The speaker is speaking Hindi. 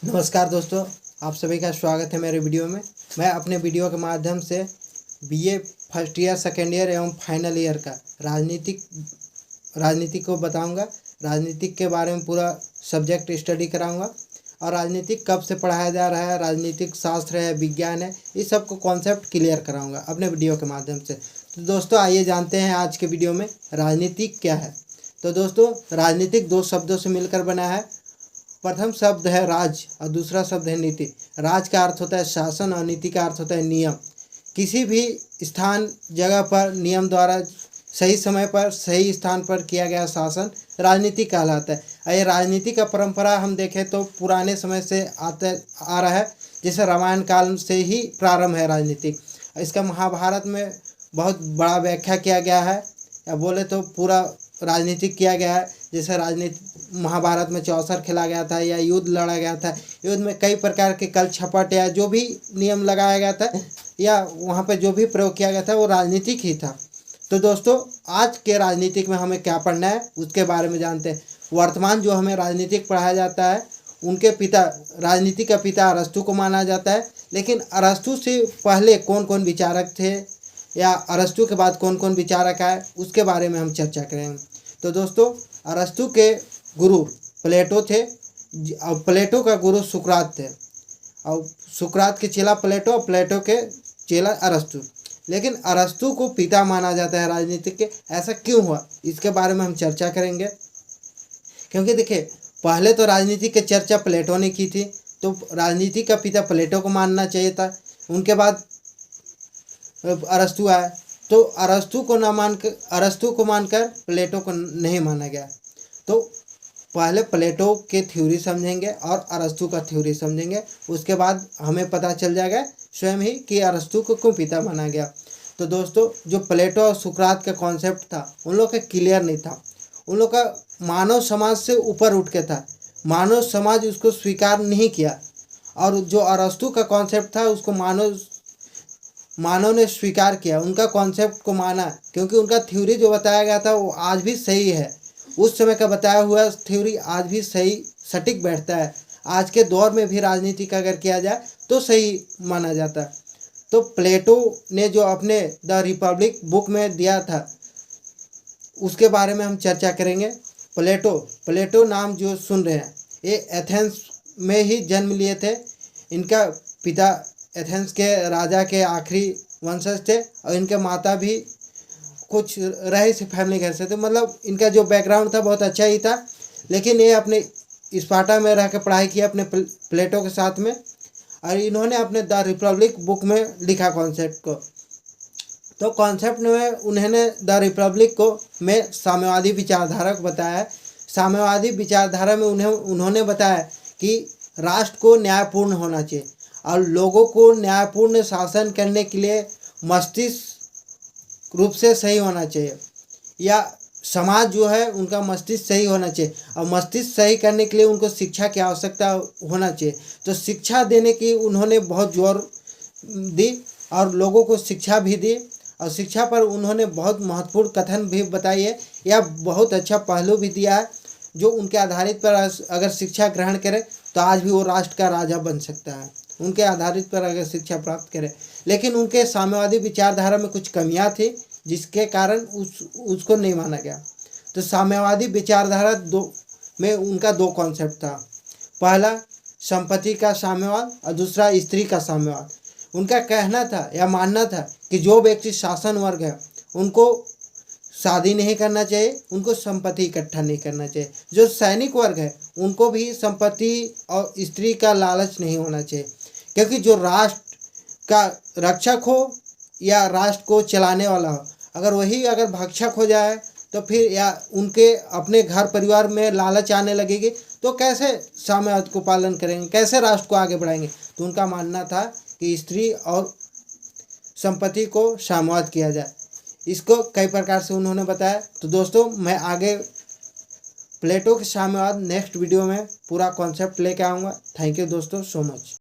नमस्कार दोस्तों, आप सभी का स्वागत है मेरे वीडियो में। मैं अपने वीडियो के माध्यम से BA first year, second year एवं फाइनल ईयर का राजनीतिक को बताऊंगा। राजनीतिक के बारे में पूरा सब्जेक्ट स्टडी कराऊंगा और राजनीतिक कब से पढ़ाया जा रहा है, राजनीतिक शास्त्र है, विज्ञान है, इस सब को कॉन्सेप्ट क्लियर कराऊंगा अपने वीडियो के माध्यम से। तो दोस्तों आइए जानते हैं आज के वीडियो में राजनीतिक क्या है। तो दोस्तों राजनीतिक दो शब्दों से मिलकर बना है। प्रथम शब्द है राज और दूसरा शब्द है नीति। राज का अर्थ होता है शासन और नीति का अर्थ होता है नियम। किसी भी स्थान जगह पर नियम द्वारा सही समय पर सही स्थान पर किया गया शासन राजनीति कहलाता है। ये राजनीति का परंपरा हम देखें तो पुराने समय से आ रहा है, जैसे रामायण काल से ही प्रारंभ है राजनीतिक। इसका महाभारत में बहुत बड़ा व्याख्या किया गया है, या बोले तो पूरा राजनीतिक किया गया है। जैसे राजनीति महाभारत में चौसर खेला गया था या युद्ध लड़ा गया था। युद्ध में कई प्रकार के कल छपट या जो भी नियम लगाया गया था या वहाँ पे जो भी प्रयोग किया गया था वो राजनीतिक ही था। तो दोस्तों आज के राजनीतिक में हमें क्या पढ़ना है उसके बारे में जानते हैं। वर्तमान जो हमें राजनीतिक पढ़ाया जाता है, उनके पिता, राजनीति का पिता अरस्तु को माना जाता है। लेकिन अरस्तु से पहले कौन कौन विचारक थे या अरस्तु के बाद कौन कौन विचारक आए उसके बारे में हम चर्चा करेंगे। तो दोस्तों अरस्तु के गुरु प्लेटो थे और प्लेटो का गुरु सुकरात थे, और सुकरात के चेला प्लेटो और प्लेटो के चेला अरस्तु। लेकिन अरस्तु को पिता माना जाता है राजनीतिक के। ऐसा क्यों हुआ इसके बारे में हम चर्चा करेंगे। क्योंकि देखिए पहले तो राजनीति की चर्चा प्लेटो ने की थी, तो राजनीति का पिता प्लेटो को मानना चाहिए था। उनके बाद अरस्तु आया, तो अरस्तु को मानकर प्लेटो को नहीं माना गया। तो पहले प्लेटो के थ्योरी समझेंगे और अरस्तु का थ्योरी समझेंगे, उसके बाद हमें पता चल जाएगा स्वयं ही कि अरस्तु को क्यों पिता माना गया। तो दोस्तों जो प्लेटो और सुकरात का कॉन्सेप्ट था उन लोग का क्लियर नहीं था। उन लोग का मानव समाज से ऊपर उठ के था, मानव समाज उसको स्वीकार नहीं किया। और जो अरस्तु का कॉन्सेप्ट था उसको मानव ने स्वीकार किया, उनका कॉन्सेप्ट को माना, क्योंकि उनका थ्योरी जो बताया गया था वो आज भी सही है। उस समय का बताया हुआ थ्योरी आज भी सही सटीक बैठता है। आज के दौर में भी राजनीति का अगर किया जाए तो सही माना जाता है। तो प्लेटो ने जो अपने द रिपब्लिक बुक में दिया था उसके बारे में हम चर्चा करेंगे। प्लेटो नाम जो सुन रहे हैं ये एथेंस में ही जन्म लिए थे। इनका पिता एथेंस के राजा के आखिरी वंशज थे और इनके माता भी कुछ रईस फैमिली घर से थे। मतलब इनका जो बैकग्राउंड था बहुत अच्छा ही था। लेकिन ये अपने स्पार्टा में रह कर पढ़ाई किया अपने प्लेटो के साथ में, और इन्होंने अपने द रिपब्लिक बुक में लिखा कॉन्सेप्ट को। तो कॉन्सेप्ट में उन्होंने द रिपब्लिक को में साम्यवादी विचारधारा को बताया है। साम्यवादी विचारधारा में उन्होंने बताया कि राष्ट्र को न्यायपूर्ण होना चाहिए और लोगों को न्यायपूर्ण शासन करने के लिए मस्तिष्क रूप से सही होना चाहिए, या समाज जो है उनका मस्तिष्क सही होना चाहिए। और मस्तिष्क सही करने के लिए उनको शिक्षा की आवश्यकता होना चाहिए। तो शिक्षा देने की उन्होंने बहुत जोर दी और लोगों को शिक्षा भी दी, और शिक्षा पर उन्होंने बहुत महत्वपूर्ण कथन भी बताई है या बहुत अच्छा पहलू भी दिया है, जो उनके आधारित पर अगर शिक्षा ग्रहण करे तो आज भी वो राष्ट्र का राजा बन सकता है, उनके आधारित पर अगर शिक्षा प्राप्त करे। लेकिन उनके साम्यवादी विचारधारा में कुछ कमियां थी जिसके कारण उसको नहीं माना गया। तो साम्यवादी विचारधारा में उनका दो कॉन्सेप्ट था। पहला संपत्ति का साम्यवाद और दूसरा स्त्री का साम्यवाद। उनका कहना था या मानना था कि जो व्यक्ति शासन वर्ग है उनको शादी नहीं करना चाहिए, उनको संपत्ति इकट्ठा नहीं करना चाहिए। जो सैनिक वर्ग है उनको भी संपत्ति और स्त्री का लालच नहीं होना चाहिए, क्योंकि जो राष्ट्र का रक्षक हो या राष्ट्र को चलाने वाला हो, अगर भक्षक हो जाए तो फिर या उनके अपने घर परिवार में लालच आने लगेगी तो कैसे साम्यवाद को पालन करेंगे, कैसे राष्ट्र को आगे बढ़ाएंगे। तो उनका मानना था कि स्त्री और संपत्ति को साम्यवाद किया जाए। इसको कई प्रकार से उन्होंने बताया। तो दोस्तों मैं आगे प्लेटो के साम्यवाद नेक्स्ट वीडियो में पूरा कॉन्सेप्ट लेके आऊँगा। थैंक यू दोस्तों सो मच।